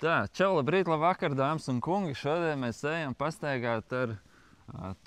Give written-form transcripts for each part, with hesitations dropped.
Tā, čau, labrīt, labvakar, dāmas un kungi. Šodien mēs ejam pastaigāt ar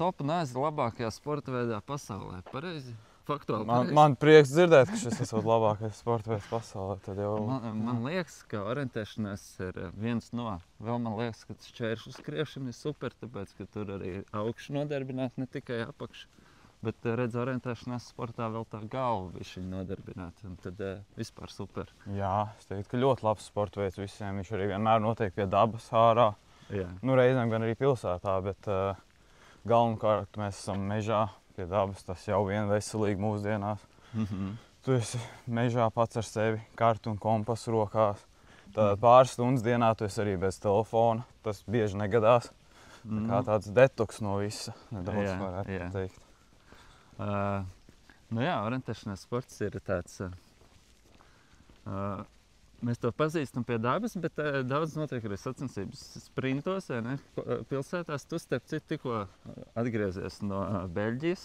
topu nāzi labākajā sporta veidā pasaulē. Pareizi? Faktuāli pareizi? Man prieks dzirdēt, ka šis esot labākais sporta veids pasaulē. Tad jau... Man liekas, ka orientēšanās ir viens no. Vēl man liekas, ka šķēršu skriešana ir super, tāpēc, ka tur arī augšu nodarbināt, ne tikai apakšu. Bet, redz, orientēšanās sportā vēl tā galva bišķiņ nodarbināt, un tad vispār super. Jā, es teiktu, ka ļoti labs sporta veids visiem. Viņš arī vienmēr notiek pie dabas ārā. Jā. Nu, reizēm gan arī pilsētā, bet galvenokārt mēs esam mežā pie dabas. Tas jau vien veselīgi mūsdienās. Tu esi mežā pats ar sevi, kartu un kompasu rokās. Tad pāris stundas dienā tu esi arī bez telefona. Tas bieži negadās. Tā kā tāds detoks no visa, nedaudz varētu teikt. Nu jā, orientēšanās sports ir tāds, mēs to pazīstam pie dabas, bet daudz notiek arī sacensības sprintos, ne? Pilsētās. Tu starp citu tikko atgriezies no Beļģijas,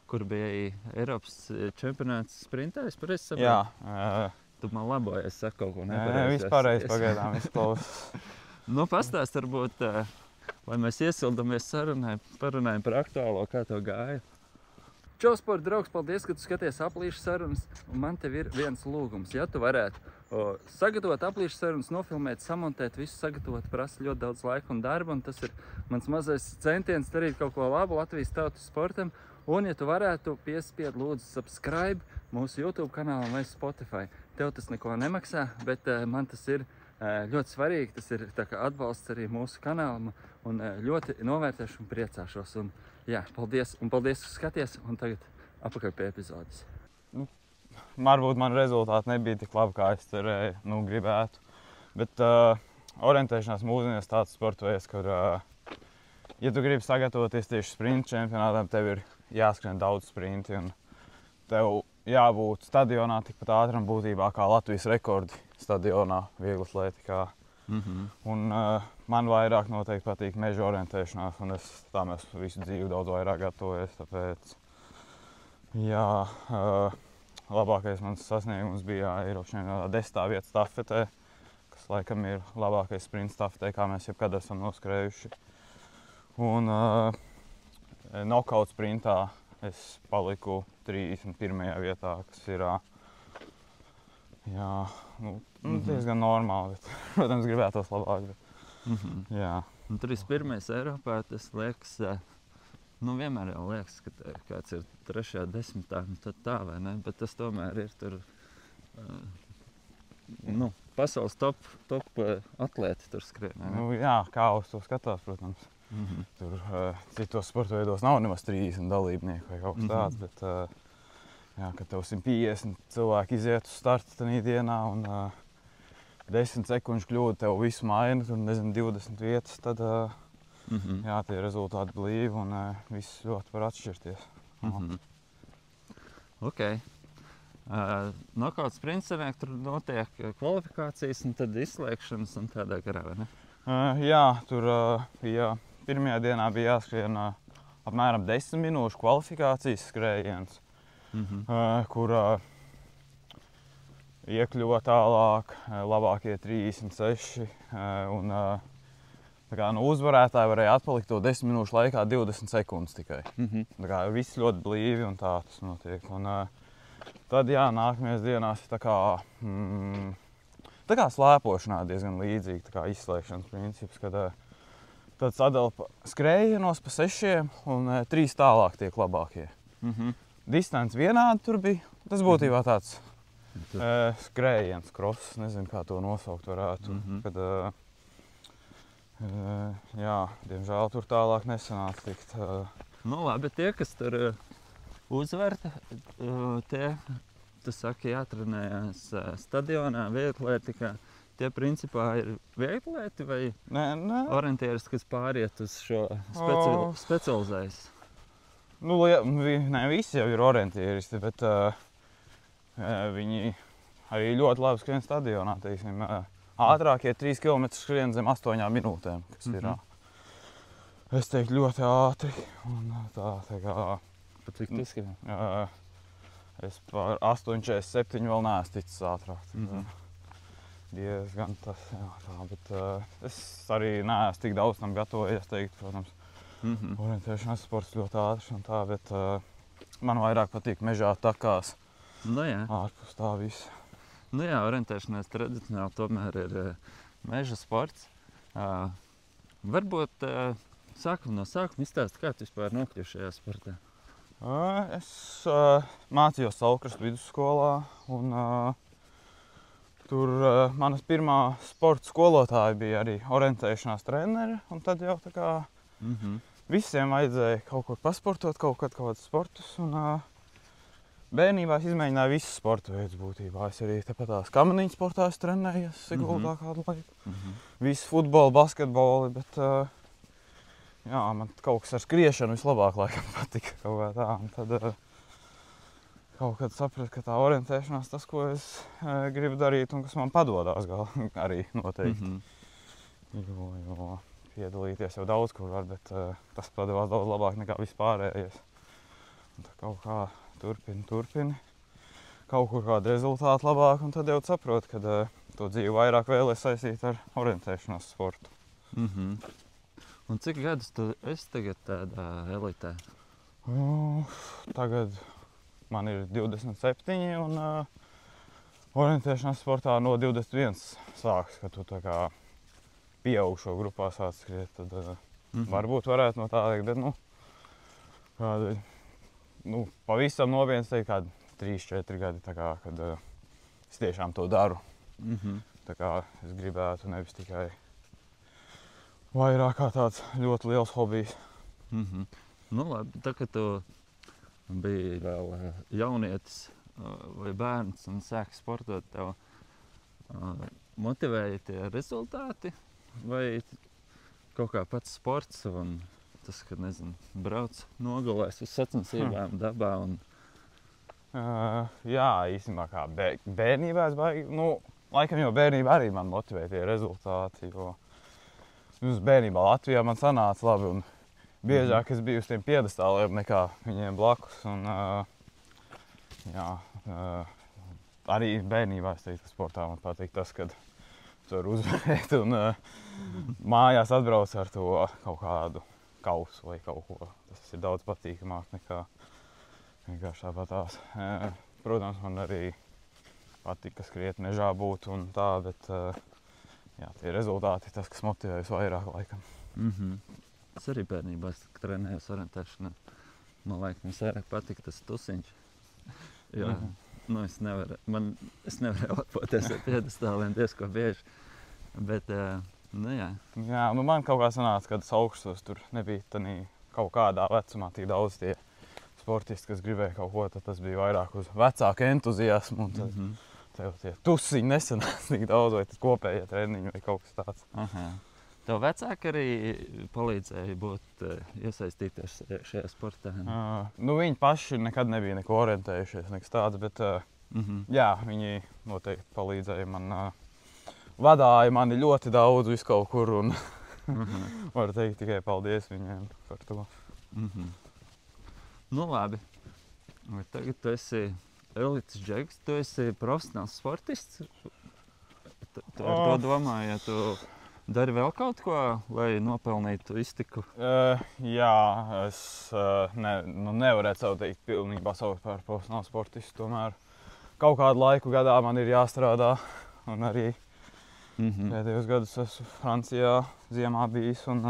kur bija Eiropas čempionāts sprintā, es pareizi saprotu? Jā. Tu man laboji, es saku kaut ko nepareizi. Viss pareizi pagaidām izklausās. Nu, pastāst varbūt, lai mēs iesildamies sarunai, parunājam par aktuālo, kā tev gāja. Čau, sporta draugs, paldies, ka tu skaties aplīšu sarunas, un man tev ir viens lūgums. Ja tu varētu sagatavot aplīšu sarunas, nofilmēt, samontēt, visu sagatavot prasa ļoti daudz laika un darba, un tas ir mans mazais centiens darīt kaut ko labu Latvijas tautas sportam. Un, ja tu varētu piespied, lūdzu, subscribe mūsu YouTube kanālam vai Spotify. Tev tas neko nemaksā, bet man tas ir ļoti svarīgi. Tas ir tā kā atbalsts arī mūsu kanālam, un ļoti novērtēšu un priecāšos. Un, jā, paldies, ka skaties, un tagad apakaļ pie epizodes. Varbūt man rezultāti nebija tik labi, kā es cerēju, gribētu. Bet orientēšanās mūsdienās tāds sporta veids, kur, ja tu gribi sagatavoties tieši sprinta čempionātam, tev ir jāskrien daudz sprinti, un tev jābūt stadionā tikpat ātram būtībā kā Latvijas rekordi stadionā vieglatlētikā. Un man vairāk noteikti patīk meža orientēšanās, un es tam esmu visu dzīvi daudz vairāk gatavojies, tāpēc, jā, labākais mans sasniegums bija Eiropas čempionātā 10. vieta stafetē, kas laikam ir labākais sprints stafetē, kā mēs jebkad esam noskrējuši. Un knockout sprintā es paliku 31. vietā, kas ir, jā, diezgan normāli, bet, protams, gribētos labāk. Bet, jā. Un 31. Eiropā, tas liekas, vienmēr jau liekas, ka kāds ir 3. 10. Tad tā, vai ne? Bet tas tomēr ir tur, pasaules top atlēti tur skrien, vai ne? Jā, kā uz to skatās, protams. Tur citos sporta veidos nav nemaz 30 dalībnieku vai kaut kas tāds, bet, jā, kad tev 150 cilvēki iziet uz startu tajā dienā un 10 sekundžu kļūda tev visu maina, tur, nezinu, 20 vietas, tad, jā, tie rezultāti blīvi un viss ļoti var atšķirties. Ok. Knockout sprints sanāk, tur notiek kvalifikācijas un tad izslēgšanas un tādā garā, vai ne? Jā, tur bija, pirmajā dienā bija jāskrien apmēram 10 minūšu kvalifikācijas skrējiens, kur iekļuva tālāk labākie 36, un tā kā uzvarētāji varēja atpalikt to 10 minūšu laikā 20 sekundes tikai. Tā kā viss ļoti blīvi un tā tas notiek. Un tad, jā, nākamajās dienās tā kā slēpošanā diezgan līdzīgi, tā kā izslēgšanas princips, kad tad sadala skrējienos pa 6 un 3 tālāk tiek labākie. Distance vienādi tur bija, tas būtībā tāds skrējiens, cross, nezinu, kā to nosaukt varētu, kad, jā, diemžēl tur tālāk nesanāca tikt. Nu labi, tie, kas tur uzvar, tie, tu saki, jātrenējās stadionā, vieglatlētikā. Tie principā ir vieglatlēti vai orientieris, kas pāriet uz šo specializējas? Ne, visi jau ir orientieristi, bet viņi arī ļoti labi skrien stadionā, teiksim. Ātrākie 3 km skrien zem 8 minūtēm, kas ir, es teiktu, ļoti ātri. Un tā kā... Pat cik tu skrien? Es par 8.47 vēl neesmu ticis ātrāk. diezgan tas, jā, tā, bet es arī neesmu tik daudz tam gatavojies teikt, protams. Orientēšanās sports ļoti ātrs un tā, bet man vairāk patīk mežā takās, Nu jā, ārpus tā visa. nu jā, orientēšanās tradicionāli tomēr ir meža sports. Varbūt no sākuma izstāst, kā tu vispār nokļuvi šajā sportā? Es mācījos Saulkrastu vidusskolā un tur manas pirmā sporta skolotāja bija arī orientēšanās treneri, un tad jau tā kā visiem vajadzēja kaut ko pasportot, kaut kādus sportus, un bērnībā es izmēģināju visus sporta veidus būtībā. Es arī tepat tās kamaniņu sportā trenējos Siguldā kādu laiku. Visu futbolu, basketbolu, bet jā, man kaut kas ar skriešanu vislabāk laikam patika kaut kā tā. Un tad kaut kad sapratu, ka tā orientēšanās tas, ko es gribu darīt un kas man padodās arī noteikti. Jo piedalīties jau daudz kur var, bet tas padevās daudz labāk nekā vispārējais. Un tā kaut kā turpini. Kaut kur kādu rezultātu labāk, un tad jau saprotu, ka to dzīvi vairāk vēlēs saistīt ar orientēšanās sportu. Un cik gadus tu esi tagad tādā elitē? Tagad man ir 27 un orientēšanās sportā no 21 sāks, kad tu tā kā pieaugušo grupā sāc skriet, tad varbūt varētu no tā teikt, bet pavisam nopietni teikt, kādi 3-4 gadi, tā kā, kad es tiešām to daru. Tā kā es gribētu nevis tikai vairāk kā tāds ļoti liels hobijs. Nu labi, tā kā tu biji vēl jaunietis vai bērns un sāki sportot, tev motivēja tie rezultāti? Vai kaut kā pats sports un tas, ka, nezinu, brauc nogalēs uz sacensībām dabā un... Jā, īstenībā kā bērnībā es baigi, laikam jau bērnībā arī man motivē tie rezultāti, jo bērnībā Latvijā man sanāca labi un biežāk es biju uz tiem piedestāliem nekā viņiem blakus. Un, arī bērnībā es teiktu, ka sportā man patīk tas, kad tu vari uzvarēt un mājās atbrauc ar to kaut kādu kausu vai kaut ko. Tas ir daudz patīkamāk nekā vienkārši tāpatās. Protams, man arī patika skriet mežā būt un tā, bet jā, tie rezultāti ir tas, kas motivē visvairāk laikam. Es arī bērnībā trenējos orientēšanā. Man laikam vairāk patika tas tusiņš. Jo, es nevarēju atpoties ar piedestāliem diezko bieži. Bet, jā. Jā, man kaut kā sanāca, kad augstos tur nebija kaut kādā vecumā tik daudz tie sportisti, kas gribēja kaut ko, tad tas bija vairāk uz vecāku entuziasmu. Un tad tev tie tusiņi nesanāca tik daudz, vai tas kopējie treniņi vai kaut kas tāds. Tev vecāki arī palīdzēja būt iesaistīties šajā sportā? Viņi paši nekad nebija neko orientējušies, nekas tāds, bet jā, viņi noteikti palīdzēja man, vadāja mani ļoti daudz visu kaut kur un varu teikt tikai paldies viņiem par to. Nu labi, tagad tu esi elites džeks, tu esi profesionāls sportists? Tu ar to domā, ja tu dari vēl kaut ko, lai nopelnītu iztiku? Jā, es nevarētu savu teikt pilnībā saukt par profesionālu sportistu, tomēr kaut kādu laiku gadā man ir jāstrādā, un arī pēdējos gadus esmu Francijā ziemā bijis un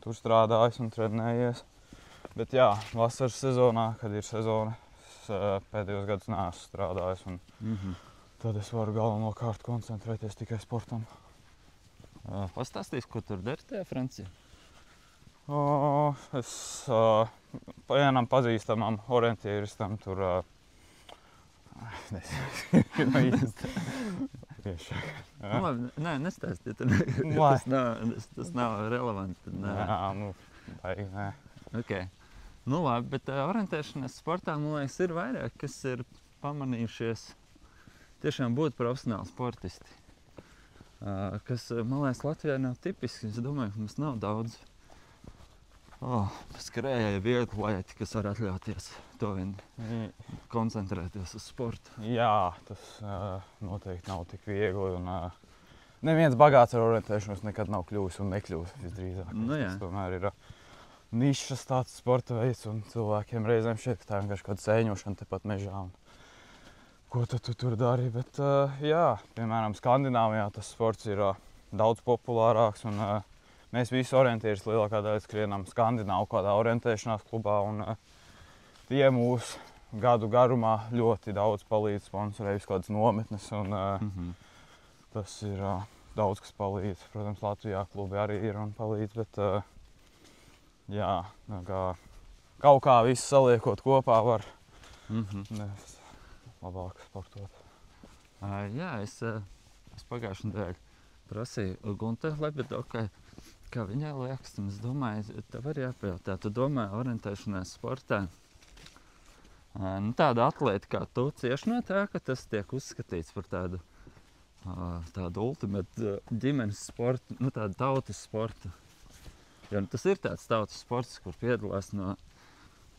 tur strādājis un trenējies. Bet jā, vasaras sezonā, kad ir sezona, es pēdējos gadus neesmu strādājis un tad es varu galvenokārt koncentrēties tikai sportam. Pastāstīsi, ko tur dari tajā Francijā? Es vienam pazīstamam orientieristam tur nestāsti, tas nav relevanti. Jā, baigi, nē. Okay. Nu labi, bet orientēšanās sportā, man liekas, ir vairāk, kas ir pamanījušies tiešām būt profesionāli sportisti. Kas, man liekas, Latvijā nav tipiski. Es domāju, ka mums nav daudz Skrējēji viegli lieti, kas var atļauties to vien koncentrēties uz sportu. Jā, tas noteikti nav tik viegli. Un, neviens bagāts ar orientēšanos nekad nav kļuvis un nekļūs visdrīzāk. Nu, jā. Tas tomēr ir nišas tāds sporta veids, un cilvēkiem reizēm šķiet, ka tā ir vienkārši kāda sēņošana tepat mežā. Ko tu tur dari? Bet, jā, piemēram, Skandināvijā tas sports ir daudz populārāks. Un, mēs visi orientieris lielākā daļa skrienam Skandināvu kādā orientēšanās klubā. Un, tie mūs gadu garumā ļoti daudz palīdz sponsorējuši kādas nometnes. Un, tas ir daudz, kas palīdz. Protams, Latvijā klubi arī ir un palīdz. Bet, jā, kaut kā visu saliekot kopā var labāk sportot. Jā, es pagājušajā nedēļā prasīju Guntai Lebedokai, kā viņai liekas, un es domāju, tev arī jāpajautā. Tu domā orientēšanās sportā, tāda atlēta kā tu cieši no tā, ka tas tiek uzskatīts par tādu ultimate ģimenes sportu, tādu tautas sportu. Jo tas ir tāds tautas sports, kur piedalās no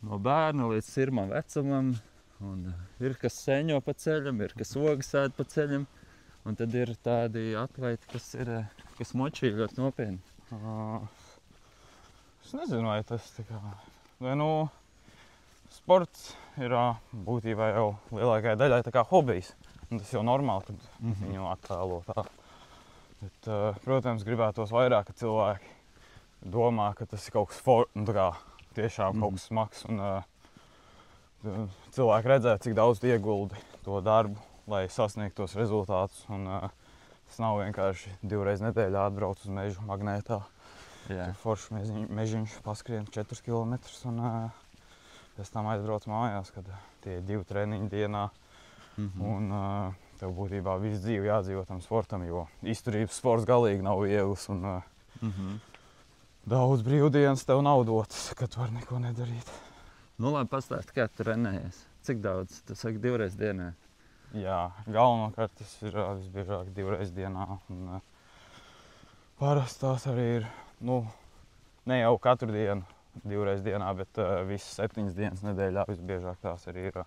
bērna līdz sirmam vecumam. Un ir kas sēņo pa ceļam, ir kas ogas ēd pa ceļam. Un tad ir tādi atlēti, kas močī ļoti nopietni. Es nezinu, vai tas tā kā... sports ir būtībā jau lielākajai daļai tā kā hobijs. Un tas jau normāli, kad viņu attēlo tā. Bet, protams, gribētos vairāk, ka cilvēki domā, ka tas ir kaut kas tiešām kaut kas smags. Un, cilvēki redzēt, cik daudz ieguldi to darbu, lai sasniegtu tos rezultātus. Un, tas nav vienkārši 2 reizes nedēļā atbraukt uz mežu magnētā. Tur forši mežiņš paskrien 4 km un pēc tam aizbrauc mājās, kad tie 2 treniņi dienā. Un tev būtībā visu dzīvi jādzīvo tam sportam, jo izturības sports galīgi nav viegls. Un, daudz brīvdienas tev nav dotas, kad tu vari neko nedarīt. Nu, labi, pastāsti, kā tu trenējies? Cik daudz? Tu saki 2 reizes dienā? Jā, galvenokārt tas ir visbiežāk 2 reizes dienā. Un, parasti tās arī ir, ne jau katru dienu 2 reizes dienā, bet visas 7 dienas nedēļā visbiežāk tās arī ir.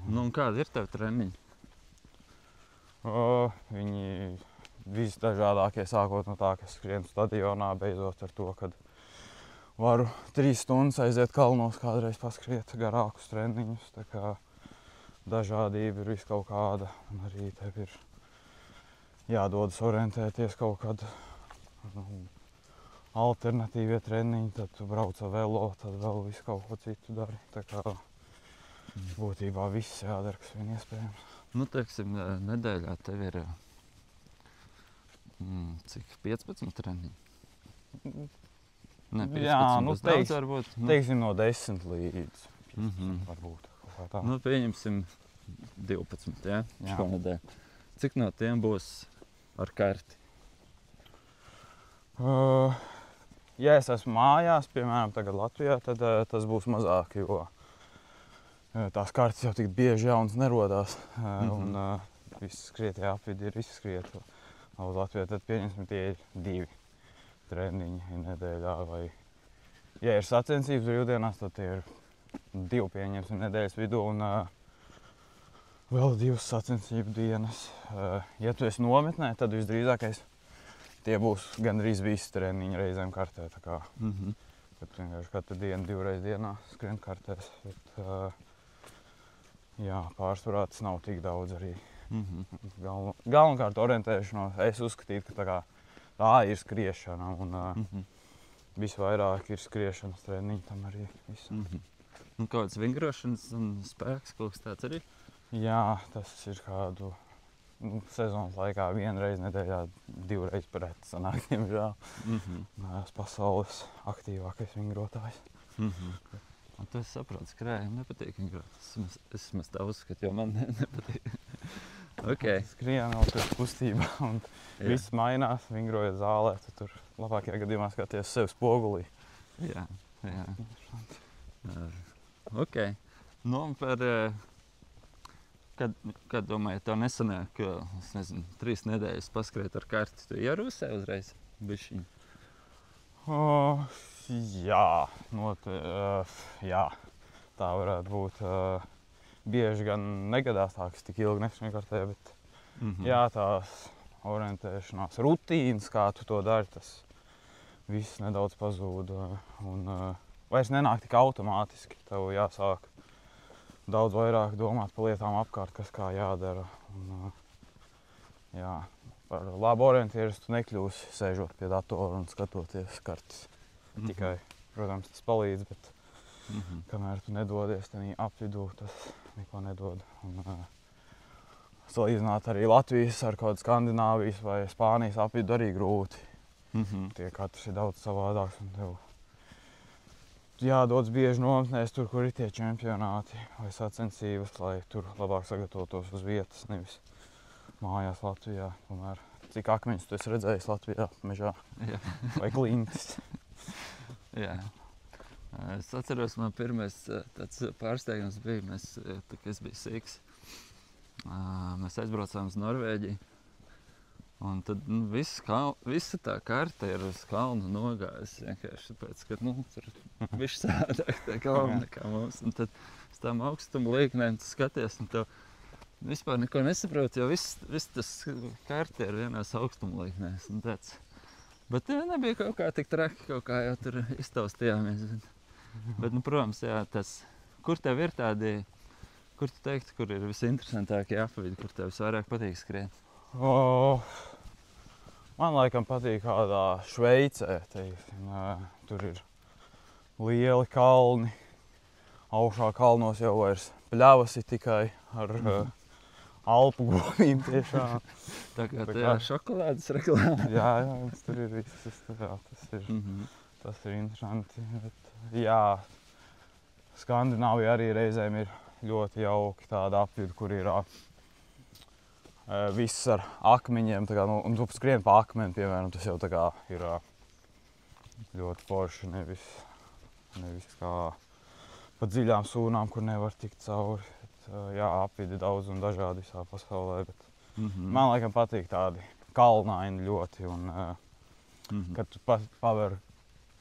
Nu, un kādi ir tev treniņi? Viņi visdažādākie, sākot no tā, ka es skrienu stadionā, beidzot ar to, kad varu 3 stundas aiziet kalnos, kādreiz paskriet garākus treniņus. Tā kā dažādība ir vis kaut kāda. Un arī tev ir jādodas orientēties kaut kad alternatīvie treniņi. Tad tu brauc ar velo, tad vēl visu kaut ko citu dari. Tā kā būtībā viss jādara, kas vien iespējams. Nu, teiksim, nedēļā tev ir cik 15 treniņi? Ne, 15 daudz varbūt. Teiksim no 10 līdz 15 varbūt. Tā. Nu, pieņemsim 12, ja? Šonedēļ. Cik no tiem būs ar karti? Ja es esmu mājās, piemēram, tagad Latvijā, tad tas būs mazāk, jo tās kartes jau tik bieži jaunas nerodās. Un visi skrietie apvidi ir izskrieti. Uz Latvijā tad pieņemsim tie 2 treniņi nedēļā. Vai, ja ir sacensības brīvdienās, tad tie ir 2 pieņemsim nedēļas vidū un vēl 2 sacensību dienas. Ja tu esi nometnē, tad visdrīzākais tie būs gandrīz visi treniņi reizēm kartē. Tā kā, kad tu vienkārši katru dienu 2 reizes dienā skrien kartēs. Bet, jā, pārsvarā tas nav tik daudz arī. Galvenokārt orientēšanos es uzskatītu, ka tā ir skriešana un visvairāk ir skriešanas treniņi tam arī visam. Un kāds vingrošanas un spēks, kaut kas tāds arī? Jā, tas ir kādu sezonas laikā 1 reizi nedēļā, 2 reizes par reti sanāk, diemžēl. Es pasaules aktīvākais vingrotājs. Un tu saproti, skrējiem nepatīk vingrot. Es maz tā uzskatu, jo man nepatīk. Okay. Skrien vēl tur kustībā un viss mainās, vingrojot zālē, tu tur labākajā gadījumā skaties sev spogulī. Jā. Ok. Nu, un par, kad domāju, tev nesanāk, es nezinu, 3 nedēļas paskriet ar karti, tu ierūsē uzreiz bišķiņu? Jā, jā, tā varētu būt. Bieži gan negadās tā, kas tik ilgi nesmikartē, bet jā, tās orientēšanās rutīnas, kā tu to dari, tas viss nedaudz pazūd. Un vairs nenāk tik automātiski. Tev jāsāk daudz vairāk domāt par lietām apkārt, kas kā jādara. Un, jā, par labu orientējumu nekļūsi sēžot pie datora un skatoties kartes. Tikai, protams, tas palīdz, bet kamēr tu nedodies tenī apvidū, tas neko nedod. Un, salīdzināt arī Latvijas ar kaut kādu Skandināvijas vai Spānijas apvidu arī grūti. Tie katrs ir daudz savādāks un tev jādodas bieži nometnēs tur, kur ir tie čempionāti vai sacensības, lai tur labāk sagatavotos uz vietas, nevis mājās Latvijā. Tomēr, cik akmeņus tu esi redzējis Latvijā mežā vai klintis? Jā. Es atceros, man pirmais tāds pārsteigums bija, kad es biju sīks. Mēs aizbraucām uz Norvēģiju. Un tad visa tā karte ir uz kalnu nogājusi. Vienkārši tāpēc, ka tur viss sādāk tā kalna nekā mums. Un tad uz tām augstuma līknēm tu skaties un tev vispār neko nesaproti, jo viss tas karte ir vienās augstuma līknēs. Bet nebija kaut kā tik traki, kaut kā jau tur iztaustījāmies. Bet, protams, jā, kur tev ir tādi, kur tu teiktu, kur ir visinteresantākie apvidi, kur tev visvairāk patīk skriet? Man laikam patīk kādā Šveicē, teiksim. Tur ir lieli kalni. Augšā kalnos jau vairs pļavas ir tikai ar Alpu govīm tiešām. Tā kā tajā šokolādes reklāmā. Jā, tur ir viss. Tas ir interesanti. Bet, jā, Skandināvija arī reizēm ir ļoti jauki tāda apvidi, kur ir viss ar akmeņiem. Un tu skrien pa akmeni, piemēram, tas jau tā kā ir ļoti forši, nevis kā pa dziļām sūnām, kur nevar tikt cauri. Jā, apvidi daudz un dažādi visā pasaulē, bet man laikam patīk tādi kalnaini ļoti. Kad tu paver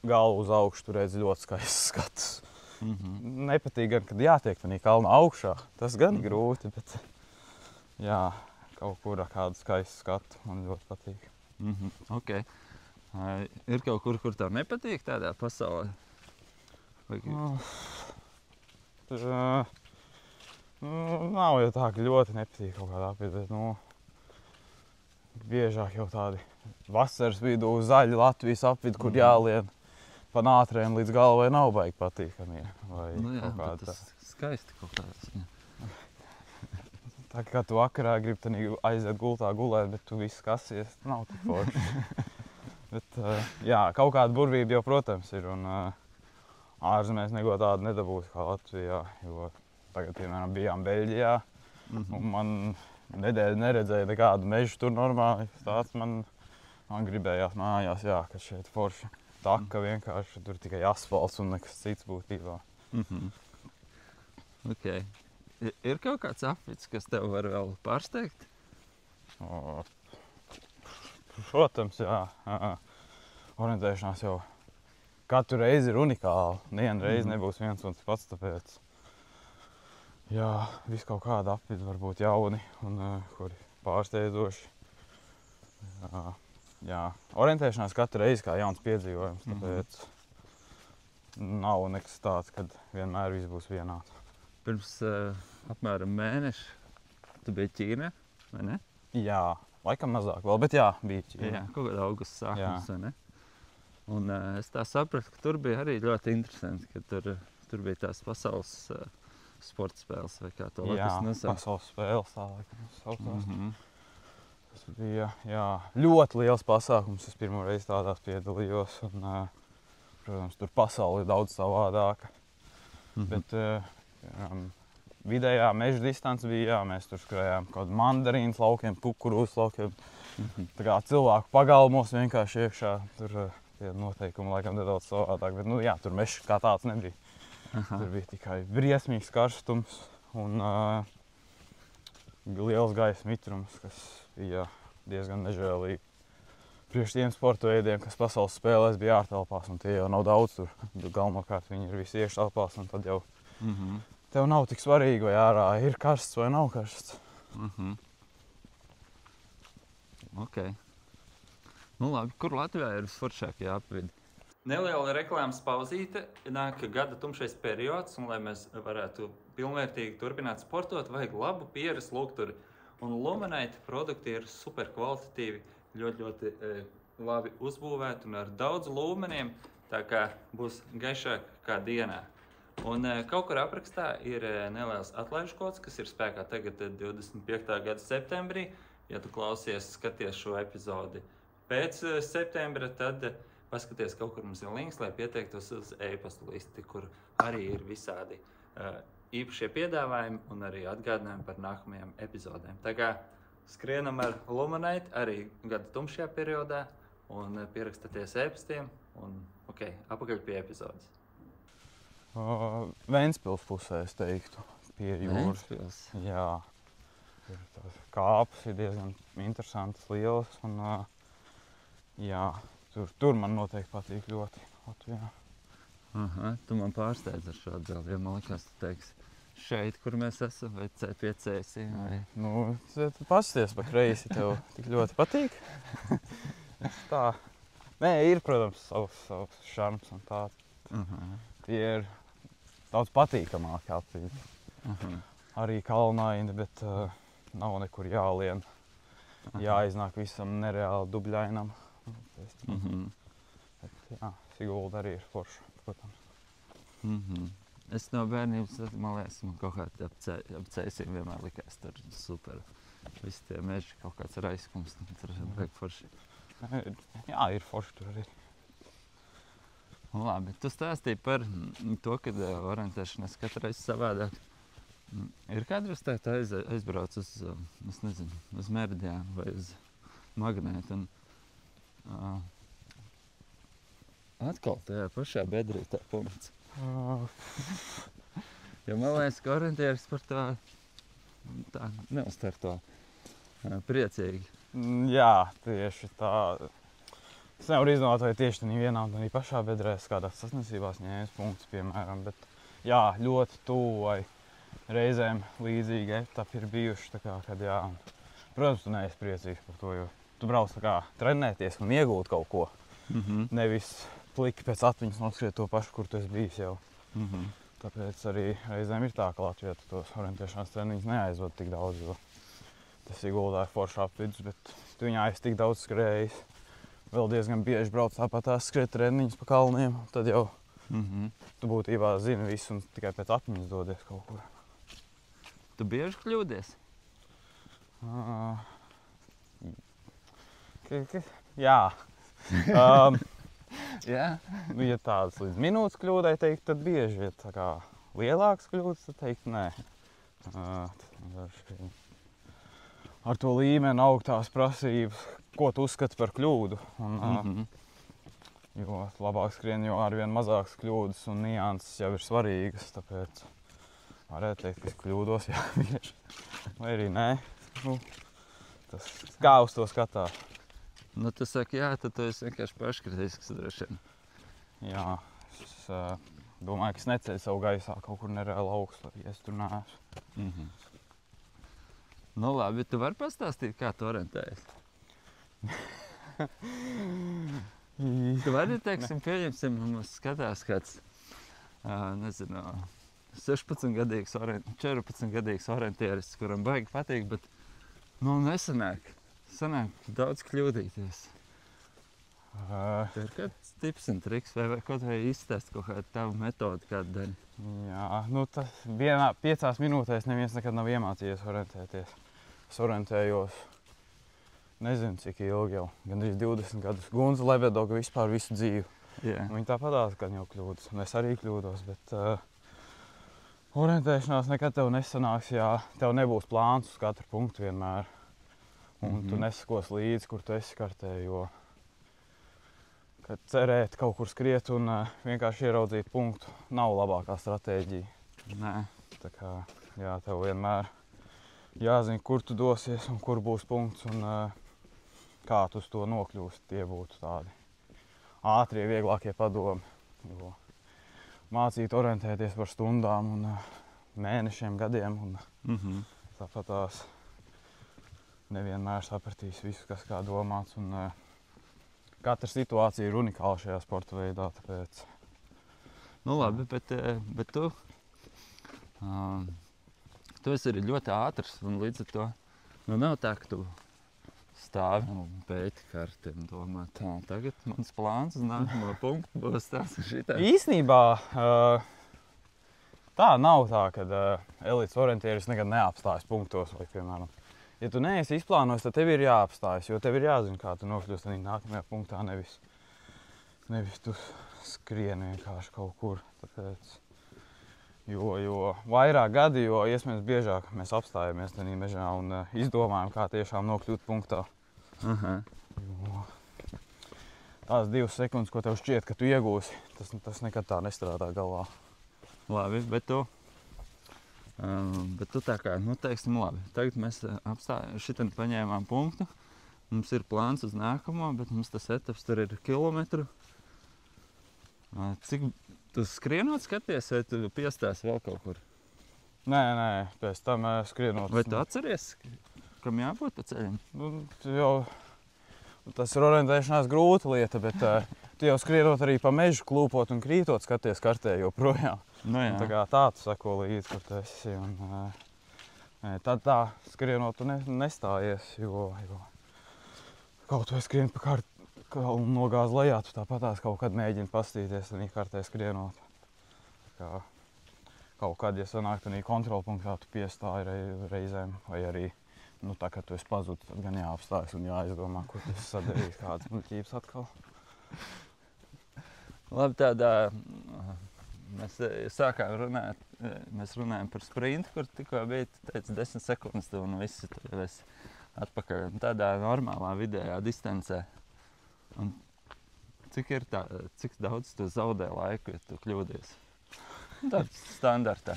galvu uz augšu, tu redzi ļoti skaistus skatus. Nepatīk gan, kad jātiek tanī kalna augšā. Tas gan ir grūti, bet jā, kaut kur kādu skaistu skatu man ļoti patīk. Ok. Ir kaut kur tev nepatīk tādā pasaulē? Nav jau tā, ka ļoti nepatīk kaut kādā apvidi, bet biežāk jau tādi vasaras vidū zaļi Latvijas apvidi, kur jālien pa nātrēm līdz galvai nav baigi patīkami. Jā, bet tas skaisti kaut kāds. Tā kā tu vakarā gribi aiziet gultā gulēt, bet tu viss kasies, nav tik forši. Bet jā, kaut kāda burvība jau, protams, ir. Un ārzemēs neko tādu nedabūs kā Latvijā, jo tagad, piemēram, bijām Beļģijā, un man nedēļu neredzēja nekādu mežu tur normāli. Tāds man gribējās mājās, jā, ka šeit forši taka vienkārši, tur tikai asfalts un nekas cits būtībā. Ok. Ir kaut kāds apvids, kas tev var vēl pārsteigt? Protams, jā. Orientēšanās jau katru reizi ir unikāla. Nevienu reizi nebūs viens un tas pats, tāpēc jā, viss kaut kāda apvidi var būt jauni un kuri pārsteidzoši. Jā, orientēšanās katru reizi kā jauns piedzīvojums, tāpēc nav nekas tāds, kad vienmēr viss būs vienāds. Pirms apmēram mēneša tu biji Ķīnā, vai ne? Jā, laikam mazāk vēl, bet jā, bija Ķīnā. Jā, kaut kādā augusta sākums, vai ne? Un es tā sapratu, ka tur bija arī ļoti interesanti, ka tur bija tās pasaules sporta spēles, vai kā to Latvijas nosaukt? Jā, pasaules spēles tā laikam saucās. Tas bija ļoti liels pasākums. Es pirmo reizi tādās piedalījos. Un, protams, tur pasaule ir daudz savādāka. Bet vidējā meža distance bija, mēs tur skrējām kaut kādu mandarīnas laukiem, kukurūzas laukiem. Tā kā cilvēku pagalmos vienkārši iekšā. Tur tie noteikumi laikam nedaudz savādāk. Bet, jā, tur mežs kā tāds nebija. Tur bija tikai briesmīgs karstums un liels gaisa mitrums, kas bija diezgan nežēlīgi. priekš tiem sporta veidiem, kas pasaules spēlēs bija ārtelpās, un tie jau nav daudz tur. Galvenokārt viņi ir visi iekštelpās, un tad jau tev nav tik svarīgi, vai ārā ir karsts vai nav karsts. Ok. Nu labi, kur Latvijā ir visforšākie apvidi? Neliela reklāmas pauzīte, nāk gada tumšais periods, un lai mēs varētu pilnvērtīgi turpināt sportot, vajag labu pieres lūgturi. Un Luminate produkti ir super kvalitatīvi, ļoti labi uzbūvēti un ar daudz lūmeniem, tā kā būs gaišāk kā dienā. Un kaut kur aprakstā ir neliels atlaižu kods, kas ir spēkā tagad 25. gada septembrī. Ja tu klausies, skaties šo epizodi pēc septembra, tad paskaties, kaut kur mums ir links, lai pieteiktos uz e-pasta listi, kur arī ir visādi īpašie piedāvājumi un arī atgādinājumi par nākamajām epizodēm. Tā kā skrienam ar Luminate arī gada tumšajā periodā un pierakstaties e-pastiem un apakaļ pie epizodes. Ventspils pusē, es teiktu, pie jūras. Ventspils? Jā. Tās kāpes ir diezgan interesantas, lielas, un jā, tur man noteikti patīk ļoti Latvijā. Tu man pārsteidz ar šo atbildi, man liekas, tu teiksi šeit, kur mēs esam, vai C5C. Nu, tu pasties pa kreisi, tev tik ļoti patīk. Tā. Nē, ir, protams, savs šarms un tā. Tie ir daudz patīkamāki apvidi. Arī kalnaini, bet nav nekur jālien. Jāiznāk visam nereāli dubļainam. Bet, jā, Sigulda arī ir forša, protams. Es no bērnības, man liekas, man kaut kādi ap ceļiem vienmēr likās tur super. Visi tie meži, kaut kāds raiskums, tur vajag forši. Jā, ir forši tur arī. Labi, tu stāstīji par to, ka orientēšanās katru reizi savādāk. Ir kādreiz tā aizbrauc uz, es nezinu, uz Meridiānu vai uz Magnētu un atkal tajā pašā bedrī tā punkts. Jo man liekas, ka orientieris par tā neuztver to priecīgi. Jā, tieši tā. Es nevaru izdomāt, vai tieši tādā vienā un tādā pašā bedrē kādās sasniedzībās ņēmis punktus, piemēram, bet jā, ļoti tuvu vai reizēm līdzīgi etapi ir bijuši, tā kā, kad jā. Protams, tu neesi priecīgs par to, jo tu brauc tā kā trenēties un iegūt kaut ko. Nevis pliki pēc atmiņas noskriet to pašu, kur tu esi bijis jau. Tāpēc arī reizēm ir tā, ka Latvijā tos orientēšanās treniņus neaizvod tik daudz, jo tas Siguldā ir forša apvidus, bet tu viņā esi tik daudz skrējis. Vēl diezgan bieži brauc tāpatās skriet treniņus pa kalniem, tad jau tu būtībā zini visu un tikai pēc atmiņas dodies kaut kur. Tu bieži kļūdies? Jā. Jā? Ja tādas līdz minūtes kļūdai teikt, tad bieži. Ja tā kā lielāks kļūdas, tad teikt nē. Ar to līmeni augtās prasības, ko tu uzskati par kļūdu. Jo labāk skrien, jo arvien mazākas kļūdas un nianses jau ir svarīgas. Tāpēc varētu teikt, ka es kļūdos, jā, bieži. Vai arī nē. Nu, tas kā uz to skatās. Nu, tu saki jā, tad tu esi vienkārši paškritisks droši vien. Jā, es domāju, ka es neceļu savu gaisā kaut kur nereāli augstu, ja es tur neesmu. Nu labi, tu vari pastāstīt, kā tu orientējies? Tu vari, teiksim, pieņemsim, mums skatās kāds, nezinu, 16-gadīgs, 14-gadīgs orientieris, kuram baigi patīk, bet nesanāk. Sanāk daudz kļūdīties. Tev ir kāds tips un triks vai kaut vai izstāst kaut kādu tavu metodi kādu daļu? Jā, tas 5 minūtēs neviens nekad nav iemācījies orientēties. Es orientējos, nezinu cik ilgi jau, gandrīz 20 gadus. Gunza Levedoga vispār visu dzīvi. Viņa tāpatās, kad jau kļūdas, un es arī kļūdos, bet orientēšanās nekad tev nesanāks, ja tev nebūs plāns uz katru punktu vienmēr. Un tu nesakos līdzi, kur tu esi kartē, jo kad cerēt kaut kur skriet un vienkārši ieraudzīt punktu nav labākā stratēģija. Nē. Tā kā, jā, tev vienmēr jāzina, kur tu dosies un kur būs punkts. Un kā tu uz to nokļūst, tie būtu tādi ātrie, vieglākie padomi. Jo mācīt orientēties par stundām un mēnešiem, gadiem. Un tāpat tās nevienmēr sapratīs visu, kas kā domāts. Un katra situācija ir unikāla šajā sporta veidā, tāpēc... Nu labi, bet tu esi arī ļoti ātrs un līdz ar to nav tā, ka tu stāvi un pēti karti un domā tā, tagad mans plāns uz nākamo punktu būs tas un šitā. Īsnībā tā nav tā, ka elites orientieris nekad neapstājas punktos vai, piemēram, ja tu neesi izplānojis, tad tev ir jāapstājas, jo tev ir jāzina, kā tu nokļūst arī nākamajā punktā, nevis tu skrien vienkārši kaut kur. Tāpēc, jo vairāk gadi, jo iespējams biežāk mēs apstājamies tajā mežā un izdomājam, kā tiešām nokļūt punktā. Jo tās 2 sekundes, ko tev šķiet, ka tu iegūsi, tas nekad tā nestrādā galvā. Labi, bet tu tā kā, teiksim, labi, tagad mēs šitien paņēmām punktu, mums ir plāns uz nākamo, bet mums tas etaps tur ir kilometru. Cik tu skrienot skaties, vai tu piestās vēl kaut kur? Nē, pēc tam skrienot. Vai tu atceries, kam jābūt pa ceļam? Tas ir orientēšanās grūta lieta, bet tu jau skrienot arī pa mežu, klūpot un krītot, skaties kartē joprojām. Nu jā. Tā tu sako līdzi, kur tu esi. Tad tā skrienot tu nestājies, jo kaut vai skrien pa kartu un nogāz lejā, tu tāpatās kaut kad mēģini pastīties un kartē skrienot. Kaut kad, ja sanāk, tad kontrolpunktā tu piestāji reizēm, vai arī, tā kā tu esi pazudis, tad gan jāapstājas un jāizdomā, kur tu esi sadarījis kādas muļķības atkal. Labi, tādā mēs sākām runāt, mēs runājam par sprintu, kur tikko bija, tu teici 10 sekundes un visi tur esi atpakaļ. Tādā normālā vidējā distancē. Un cik daudz tu zaudē laiku, ja tu kļūdies? Tāds standartā.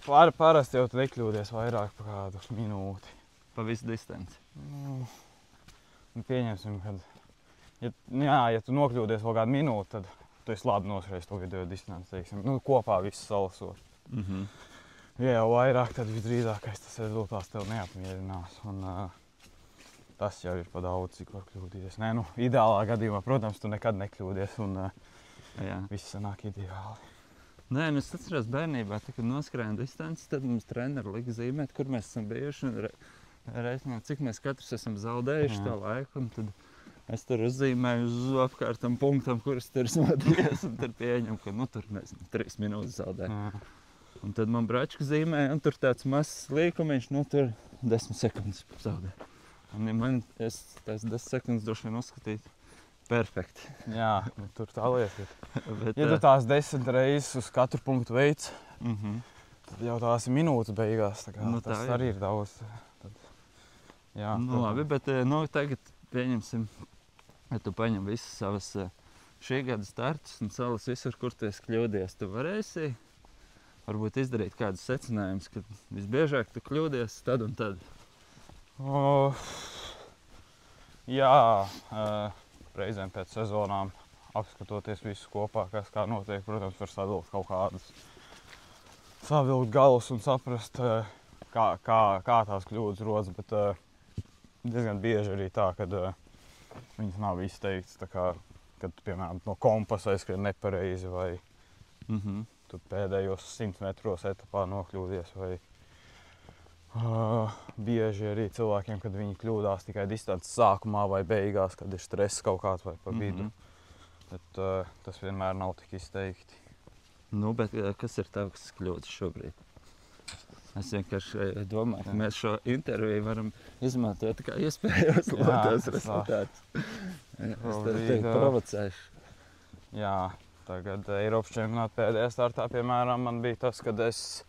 Parasti jau tu nekļūdies vairāk par kādu minūti. Pa visu distanci? Pieņemsim, ka ja tu nokļūdies vēl kādu minūti, tad tu esi labi noskrējis to video distanci, teiksim. Kopā visu salasot. Ja jau vairāk, tad visdrīzākais tas rezultāts tev neapmierinās. Un, tas jau ir pa daudz, cik var kļūdīties. Ideālā gadījumā, protams, tu nekad nekļūdies un viss sanāk ideāli. Nē, es atceros bērnībā, kad noskrējām distanci, tad mums treneri lika zīmēt, kur mēs esam bijuši un reiķināt, cik mēs katrs esam zaudējuši to laiku. Un tad es tur uzzīmēju uz apkārtam punktam, kurus tur esmu vadījies un tur pieņem, ka tur, nezinu, 3 minūtes zaudēju. Un tad man bračku zīmēja un tur tāds mazs līkumiņš, tur 10 sekundes zaudēju. Un es tās 10 sekundes droši vien uzskatītu perfekti. Jā, tur tā lieta. Ja tu tās 10 reizes uz katru punktu veic, tad jau tās ir minūtes beigās. Tas arī ir daudz. Labi, bet tagad pieņemsim, ja tu paņem visas savas šī gada startus un salas visur, kur tu esi kļūdies. Tu varēsi varbūt izdarīt kādus secinājumus, ka visbiežāk tu kļūdies tad un tad. Reizēm pēc sezonām apskatoties visu kopā, kas kā notiek, protams, var sadalīt kaut kādas savilkt galus un saprast, kā tās kļūdas rodas, bet diezgan bieži arī tā, kad viņas nav izteikts, kad, piemēram, no kompasa aizskrien nepareizi vai tu pēdējos 100 metros etapā nokļūdies vai bieži arī cilvēkiem, kad viņi kļūdās tikai distances sākumā vai beigās, kad ir stress kaut kāds vai pa vidu. Bet tas vienmēr nav tik izteikti. Bet kas ir tavs kļūdas šobrīd? Es vienkārši domāju, ka mēs šo interviju varam izmantot kā iespēju uzlabot tos rezultātus. Es tevi provocēšu. Jā, tagad Eiropas čempionāta pēdējā startā, piemēram, man bija tas, kad es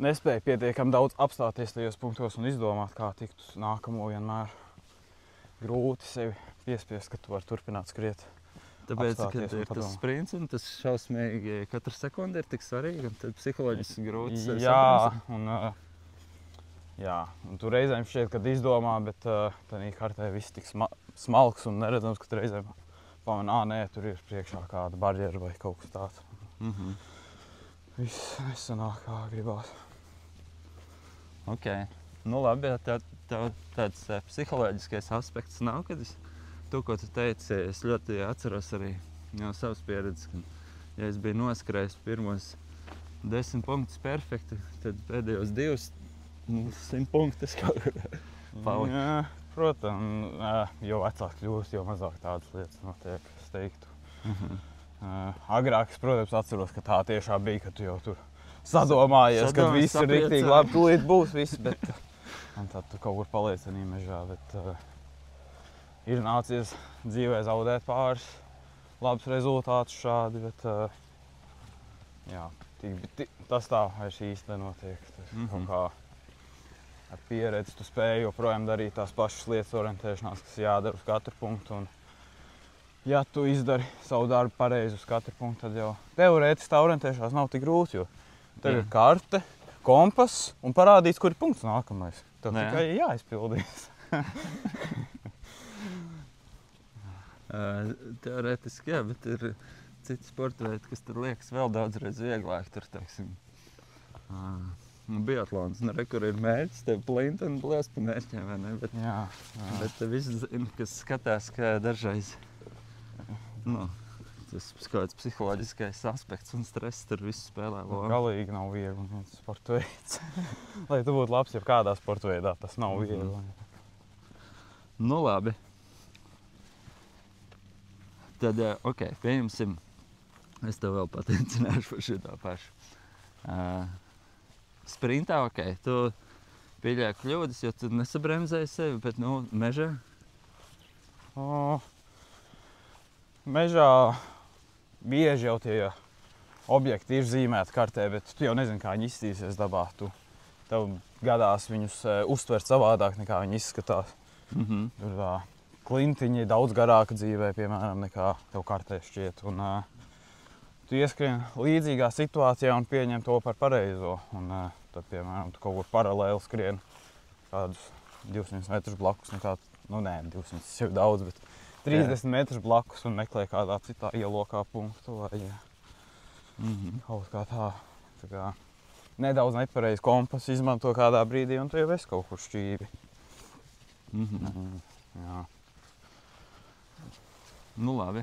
nespēju pietiekami daudz apstāties tajos punktos un izdomāt, kā tikt uz nākamo. Vienmēr grūti sevi piespiest, ka tu vari turpināt skriet. Tāpēc, kad ir tas sprints un tas šausmīgi katra sekunde ir tik svarīga, un tad psiholoģiski grūti sevi saprast. Jā, un tu reizēm šķiet, kad izdomā, bet tādā kartē viss tik smalks un neredzams, ka tu reizēm pamanā, nē, tur ir priekšā kāda barjera vai kaut kas tāds. Viss nesanāk, kā gribās. Ok. Nu labi, tev tāds psiholoģiskais aspekts nav, kad to, ko tu teici, es ļoti atceros arī no savas pieredzes, ka, ja es biju noskrējis pirmos 10 punktus perfekti, tad pēdējos 100 punktus kaut kur palika. Jā, protams, jo vecāk kļūst, jo mazāk tādas lietas notiek, es teiktu. Agrāk es, protams, atceros, ka tā tiešām bija, ka tu jau tur sadomājies, kad viss ir riktīgi labi, tūlīt būs viss, bet un tad tu kaut kur paliec arī mežā, bet ir nācies dzīvē zaudēt pāris labus rezultātus šādi, bet jā, tas tā vairs īsti nenotiek. Tas kaut kā ar pieredzi tu spēji joprojām darīt tās pašas lietas orientēšanās, kas jādara uz katru punktu. Un, ja tu izdari savu darbu pareizi uz katru punktu, tad jau teorētiski tā orientēšanās nav tik grūti, jo tev ir karte, kompass un parādīts, kur ir punkts nākamais. Tev tikai jāizpildīs. Teorētiski, jā, bet ir citi sporta veidi, kas tur liekas vēl daudzreiz vieglāk. Tur, teiksim, biatlons, kur ir mērķis, tev plinta un blies pa mērķiem, vai ne? Bet, jā. Bet visi zina, kas skatās, ka dažreiz tas kāds psiholoģiskais aspekts un stress tur viss spēlē lomu. Galīgi nav viegli viens sporta veids. Lai tu būtu labs, ja kādā sporta veidā tas nav viegli. Nu labi. Tad, ok, pieņemsim, es tev vēl pateicināšu par šitā pašu. Sprintā, ok, tu pieļāji kļūdas, jo tu nesabremzēji sevi, bet, mežā? Mežā bieži jau tie objekti ir zīmēti kartē, bet tu jau nezini, kā viņi izstīsies dabā. Tev gadās viņus uztvert savādāk, nekā viņi izskatās. Tur tā klintiņi ir daudz garāka dzīvē, piemēram, nekā tev kartē šķiet. Un, tu ieskrien līdzīgā situācijā un pieņem to par pareizo. Un, tad, piemēram, tu kaut kur paralēli skrien kādus 200 metrus blakus. 200 jau daudz, bet 30 metrus blakus un meklē kādā citā ielokā punktu. Vai, kaut kā tā nedaudz nepareizi kompasu izmanto kādā brīdī un tu jau esi kaut kur šķīvi. Jā. Nu labi.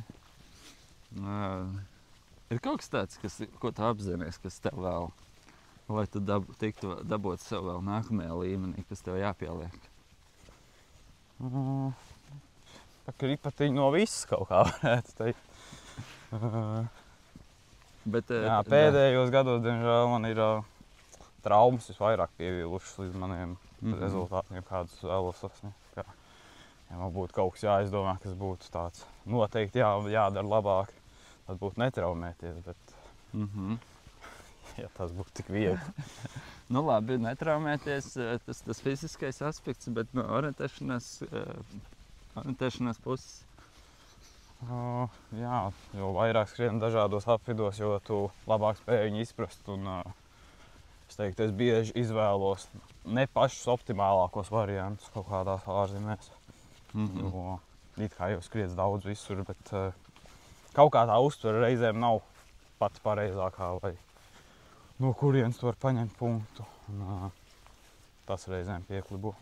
Ir kaut kas tāds, ko tu apzinies, kas tev vēl, lai tu tiktu dabūt sev vēl nākamajā līmenī, kas tev jāpieliek? Tā kripatiņa no viss kaut kā varētu teikt. Bet, jā, pēdējos gados, diemžēl, man ir traumas visvairāk pievīlušas līdz maniem rezultātiem, kādus vēlos sasniegt. Ja man būtu kaut kas jāizdomā, kas būtu tāds noteikti jādara labāk, tad būtu netraumēties, bet ja tas būtu tik viegli. Nu labi, netraumēties, tas fiziskais aspekts, bet no orientēšanās puses? Jā, jo vairāk skrien dažādos apvidos, jo tu labāk spēj viņu izprast. Un, es teiktu, es bieži izvēlos ne pašus optimālākos variantus kaut kādās ārzemēs. Jo it kā jau skriedz daudz visur, bet kaut kā tā uztvere reizēm nav pati pareizākā, vai no kurienes tu var paņemt punktu. Un, tas reizēm pieklibo.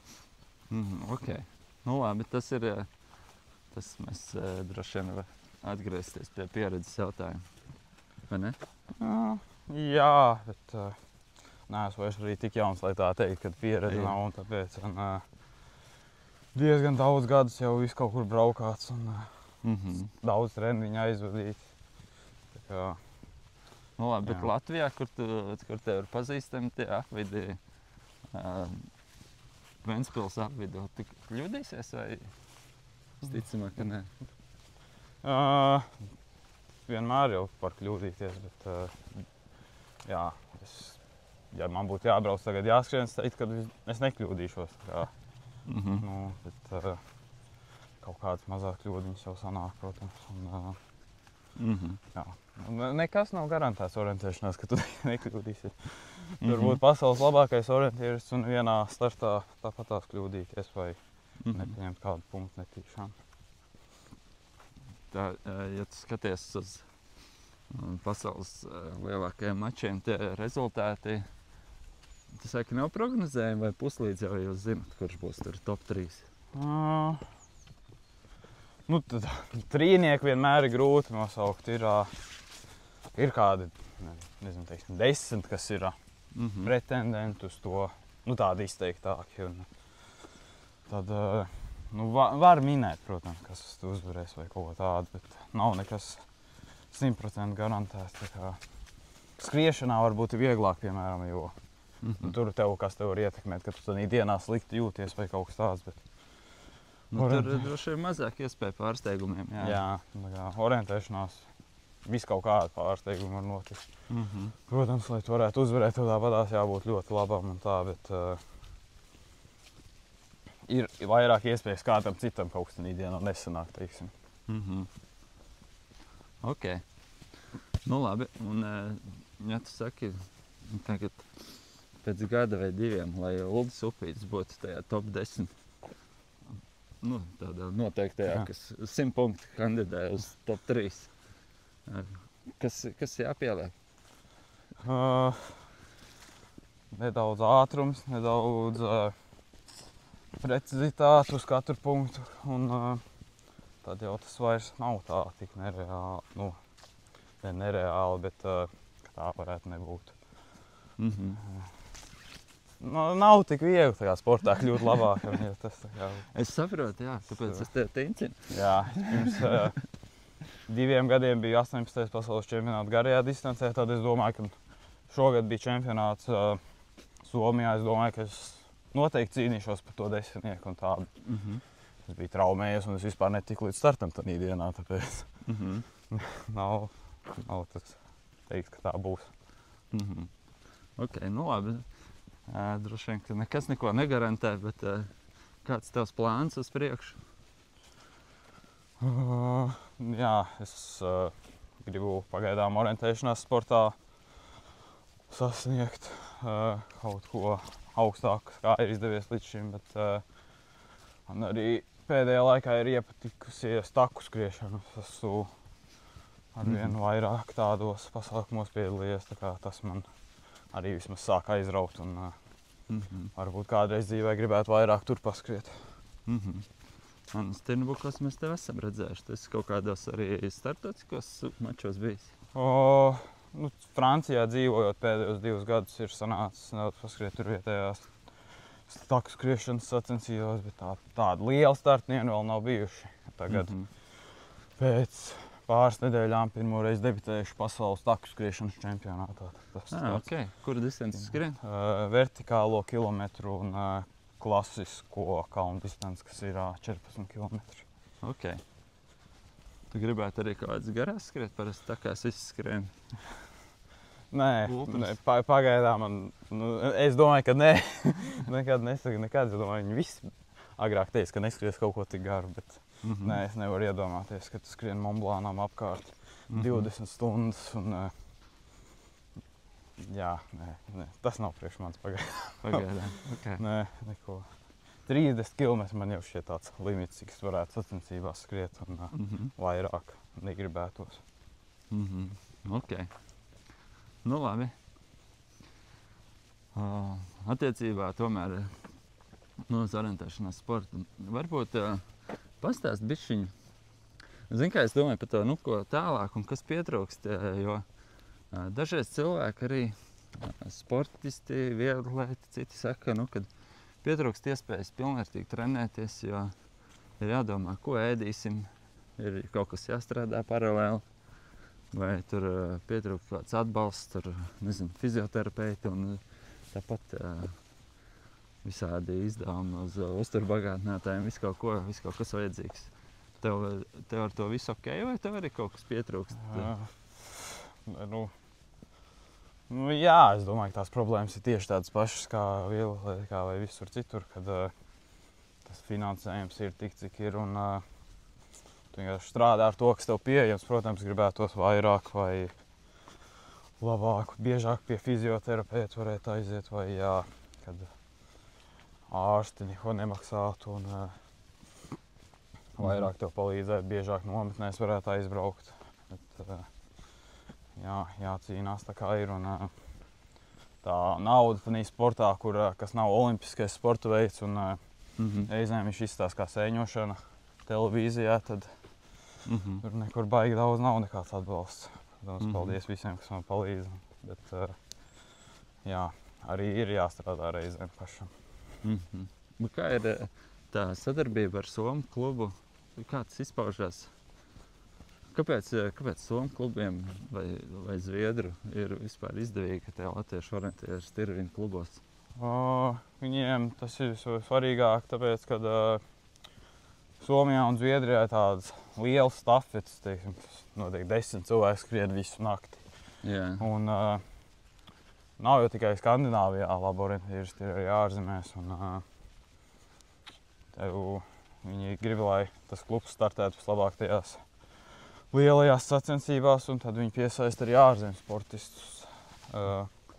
Ok. Nu labi, tas mēs droši vien var atgriezties pie pieredzes jautājuma, vai ne? Jā, bet neesmu vairs arī tik jauns, lai tā teikt, kad pieredze nav, un tāpēc diezgan daudz gadus jau viss kaut kur braukāts un daudz treniņu aizvadīts. Tā kā, nu labi, bet Latvijā, kur tev ir pazīstami tie apvidi, Ventspils apvidu, tu kļūdīsies vai ticamāk, ka nē? Vienmēr jau var kļūdīties, bet jā, ja man būtu jābrauc tagad jāskrien, es teiktu, ka es nekļūdīšos. Bet kaut kādas mazās kļūdiņas jau sanāk, protams. Un, Jā. Nekas nav garantēts orientēšanās, ka tu nekļūdīsi. Varbūt pasaules labākais orientieris un vienā startā tāpatās kļūdīties vai nepaņemt kādu punktu netīšām. Tā, ja tu skaties uz pasaules lielākajiem mačiem, tie rezultāti, tu saki, nav prognozējumi vai puslīdz jau jūs zinat, kurš būs tur top 3? Nu, tad trīnieku vienmēr ir grūti nosaukt. Ir kādi, nezinu, teiksim, 10, kas ir pretendenti uz to, nu, tādi izteiktāki. Un tad, nu, var minēt, protams, kas uzvarēs vai kaut ko tādu, bet nav nekas 100% garantēts. Tā kā skriešanā varbūt ir vieglāk, piemēram, jo tur kas tev var ietekmēt, ka tu tādā dienā slikti jūties vai kaut kas tāds. Bet tur droši vien mazāk iespēja pārsteigumiem. Jā, orientēšanās viss kaut kāda pārsteiguma var notikt. Protams, lai tu varētu uzvarēt, tev tāpatās jābūt ļoti labam un tā, bet ir vairāk iespējas kādam citam kaut kas tādā dienā nesanāk, teiksim. Ok. Nu labi, un ja tu saki, tagad pēc gada vai 2, lai Uldis Upītis būtu tajā top 10, nu, tādā noteiktajā, kas 100 punktu kandidē uz top 3. Kas jāpieliek? Nedaudz ātrums, nedaudz precizitāte uz katru punktu, un tad jau tas vairs nav tā tik nereāli, nu, ne nereāli, bet tā varētu nebūt. Nav tik viegli tajā sportā kļūt labākam, ja tas tā kā... Es saprotu, jā, tāpēc es tev tincinu. Jā, pirms 2 gadiem bija 18. pasaules čempionāts garajā distancē, tad es domāju, ka šogad bija čempionāts Somijā. Es domāju, ka es noteikti cīnīšos par to 10. un tādu. Es biju traumējies un es vispār netiku līdz startam tādā dienā, tāpēc nav tas teikt, ka tā būs. Ok, nu labi. Droši vien, ka nekas neko negarantē, bet kāds tavs plāns uz priekšu? Jā, es gribu pagaidām orientēšanās sportā sasniegt kaut ko augstāku, kā ir izdevies līdz šim, bet man arī pēdējā laikā ir iepatikusies taku skriešana. Es esmu arvien vairāk tādos pasākumos piedalījies, tā kā tas man arī vismaz sāk aizraut un varbūt kādreiz dzīvē gribētu vairāk tur paskriet. Un Stirnbukos mēs tev esam redzējuši. Tu esi kaut kādos arī startautiskos mačos bijis? Nu, Francijā dzīvojot pēdējos 2 gadus ir sanācis nedaudz paskriet tur vietējās taku skriešanas sacensībās, bet tādi lieli startnieki vēl nav bijuši. Tagad pēc pāris nedēļām pirmoreiz debitējuši pasaules taku skriešanas čempionātā. Okay. Kura distanci skrien? Vertikālo kilometru un klasisko kalnu distanci, kas ir 14 km. Ok. Tu gribētu arī kaut kādas garās skriet? Parasti tā kā es izskrien. Nē, pagaidām es domāju, ka nē. Nekad nesaku nekad. Es domāju, viņi visi agrāk teica, ka neskries kaut ko tik garu, bet nē, es nevaru iedomāties, ka tu skrien Montblancam apkārt 20 stundas un jā, nē, tas nav priekš mans pagaidām. Okay. Nē, neko. 30 km man jau šķiet tāds limits, cik es varētu sacensībās skriet un vairāk negribētos. Ok. Nu labi. Attiecībā tomēr uz orientēšanās sportu. Varbūt pastāst bišķiņu. Zini, kā es domāju par to, ko tālāk un kas pietrūkst, jo dažreiz cilvēki arī sportisti, vieglatlēti, citi saka, kad pietrūkst iespējas pilnvērtīgi trenēties, jo ir jādomā, ko ēdīsim, ir kaut kas jāstrādā paralēli, vai tur pietrūkst kāds atbalsts, tur, nezinu, fizioterapeiti un tāpat visādi izdevumi uz uzturbagātinātājiem, viss kaut kas vajadzīgs. Tev ar to visu ok, vai tev arī kaut kas pietrūkst? Jā, es domāju, ka tās problēmas ir tieši tādas pašas kā vieglatlētikā vai visur citur, kad tas finansējums ir tik, cik ir, un Tu vienkārši strādā ar to, kas tev pieejams. Protams, gribētos vairāk vai labāk, biežāk pie fizioterapeita varētu aiziet, vai jā, kad ārsti neko nemaksātu un vairāk tev palīdzētu, biežāk nometnēs varētu aizbraukt. Bet, jā, jācīnās tā kā ir. Un, tā nauda tādā sportā, kas nav olimpiskais sporta veids, un reizēm viņš izstāsta kā sēņošana televīzijā, tad tur nekur baigi daudz nav nekāds atbalsts. Protams, paldies visiem, kas man palīdz. Bet, jā, arī ir jāstrādā reizēm pašam. Kā ir tā sadarbība ar Somu klubu? Kā tas izpaužās? Kāpēc Somu klubiem vai Zviedru ir vispār izdevīgi, ka tie latviešu orientieši ir viņu klubos? Viņiem tas ir svarīgāk, tāpēc, ka Somijā un Zviedrijā ir tādas lielas stafetes, teiksim, kas notiek 10 cilvēki skrien visu nakti. Jā. Un nav jau tikai Skandināvijā labi orientieši, ir arī ārzemēs. Un, viņi grib, lai tas klubs startētu vislabāk tajās lielajās sacensībās, un tad viņi piesaista arī ārzemju sportistus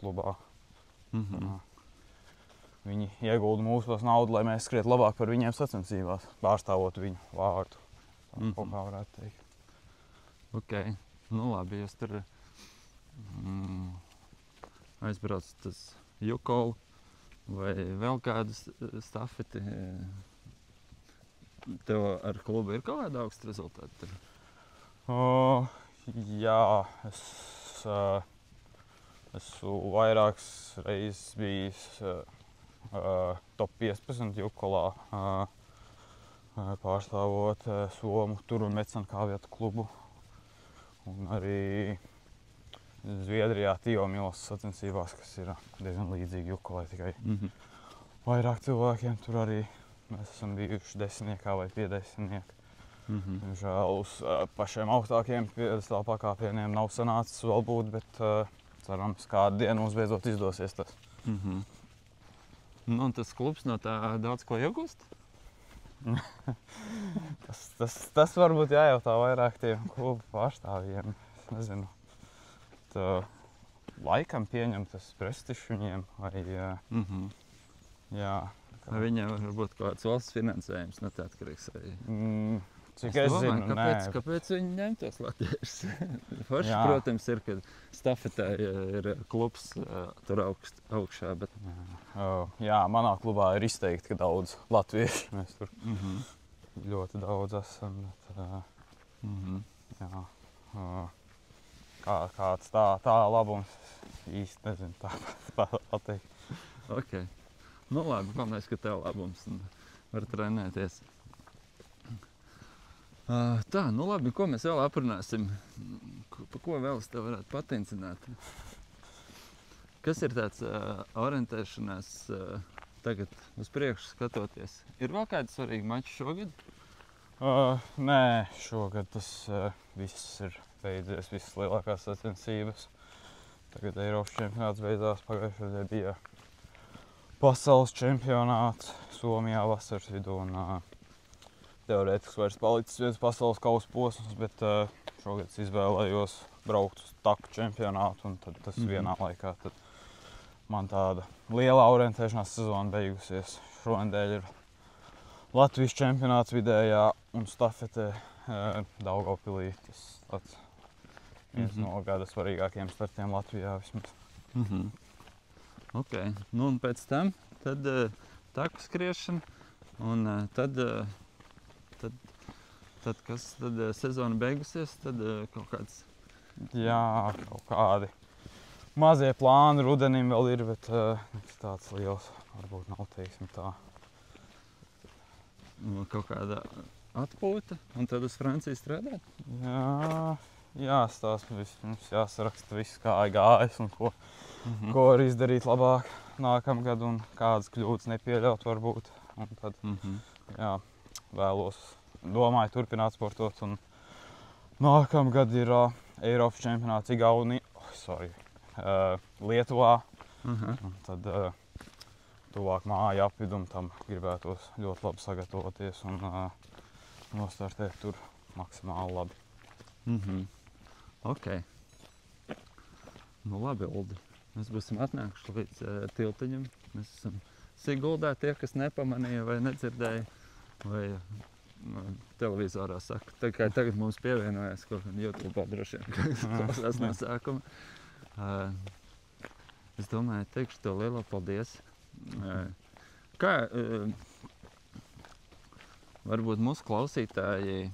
klubā. Viņi iegulda mūsos naudu, lai mēs skrietu labāk par viņiem sacensībās, pārstāvot viņu vārdu. Tā kaut kā varētu teikt. Ok, nu labi, jūs tur aizbraucat uz Jukolu vai vēl kādu stafeti. Tev ar klubu ir kaut kāda augsta rezultāta? Jā, es esmu vairākas reizes bijis top 15 Jukolā, pārstāvot Somu tur un Metsankāvietu klubu. Un arī Zviedrijā Tijomīlas sacensībās, kas ir diezgan līdzīgi Jukolai, tikai vairāk cilvēkiem. Tur arī mēs esam bijuši 10. vai 50. Diemžēl uz pašiem augstākiem piedestāla pakāpieniem nav sanācis vēl būt, bet cerams, kādu dienu mums beidzot izdosies tas. Nu, un tas klubs no tā daudz ko iegūst? tas varbūt jājautā vairāk tiem klubu pārstāvjiem. Es nezinu. Tā laikam pieņem tas prestižs viņiem vai jā. Vai viņiem varbūt kaut kāds valsts finansējums neatkarīgs arī? Cik es zinu, kāpēc viņi ņem tos latviešus? Forši, protams, ir, ka stafetē ir klubs tur augšā, bet... Jā, manā klubā ir izteikti, ka daudz latviešu. Mēs tur ļoti daudz esam, bet jā. Kāds tā labums īsti nezinu tā pateikt. Ok. Nu labi, galvenais, ka tev labums un var trenēties. Tā, nu labi, ko mēs vēl aprunāsim? Pa ko vēl es tev varētu patencināt? Kas ir tāds orientēšanās tagad uz priekšu skatoties? Ir vēl kādi svarīgi mači šogad? Nē, šogad tas viss ir beidzies, visas lielākās sacensības. Tagad Eiropas čempionāts beidzās, pagājušajā gadā bija pasaules čempionāts Somijā vasaras vidū. Teorētiski vairs palicis viens pasaules kausa posms, bet šogad es izvēlējos braukt uz taku čempionātu, un tad tas vienā laikā. Tad man tāda lielā orientēšanās sezona beigusies. Šonedēļ ir Latvijas čempionāts vidējā un stafetē Daugavpilī. Tas tāds viens no gada svarīgākajiem startiem Latvijā vismaz. Ok, nu un pēc tam tad taku skriešana, un tad kas, tad sezona beigusies, tad kaut kāds... Jā, kaut kādi mazie plāni rudenim vēl ir, bet tāds liels varbūt nav, teiksim tā. Kaut kāda atpūta, un tad uz Franciju strādāt? Jāstāsta, mums jāsaraksta viss, kā gājis un ko var izdarīt labāk nākamgad un kādas kļūdas nepieļaut varbūt. Un tad, domāju turpināt sportot, un nākamgad ir Eiropas čempionāts Lietuvā. Un tad tuvāk māju apvidum tam gribētos ļoti labi sagatavoties un nostartēt tur maksimāli labi. Ok. Nu labi, Uldi. Mēs būsim atnākuši līdz tiltiņam. Mēs esam Siguldā, tie, kas nepamanīja vai nedzirdēja, vai televizorā saka. Tagad mums pievienojās kaut kādā YouTube droši vien, klausās no sākuma. Es domāju, teikšu tev lielo paldies. Kā varbūt mūsu klausītāji,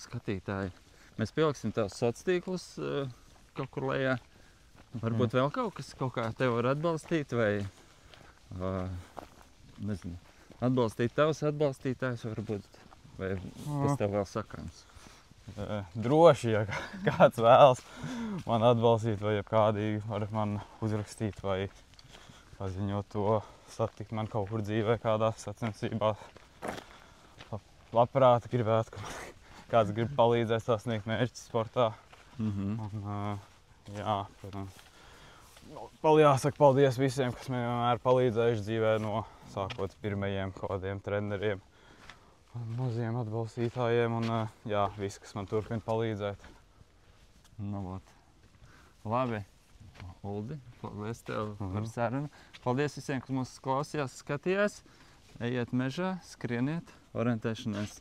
skatītāji, mēs pieliksim tās sociālos tīklus kaut kur lejā. Varbūt vēl kaut kas, kaut kā tev var atbalstīt vai, nezinu, atbalstīt tavus atbalstītājus varbūt, vai kas tev vēl sakāms? Droši, ja kāds vēlas man atbalstīt vai kādīgi var man uzrakstīt vai paziņot to, satikt man kaut kur dzīvē kādās sacensībās. Labprāt gribētu, ka kāds grib palīdzēt sasniegt mērķus sportā. Un, jā, protams. Jāsaka paldies visiem, kas man vienmēr palīdzējuši dzīvē, no sākot pirmajiem kādiem treneriem, maziem atbalstītājiem un jā, visi, kas man turpina palīdzēt. Nu, labi, Uldi, paldies tev par sarunu. Paldies visiem, kas mūs klausījās, skatījās. Ejiet mežā, skrieniet, orientēšanās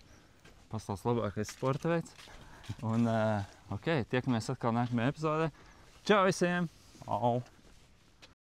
pasaules labākais sporta veids. Un, ok, tiekamies atkal nākamajā epizodē. Čau visiem! Au!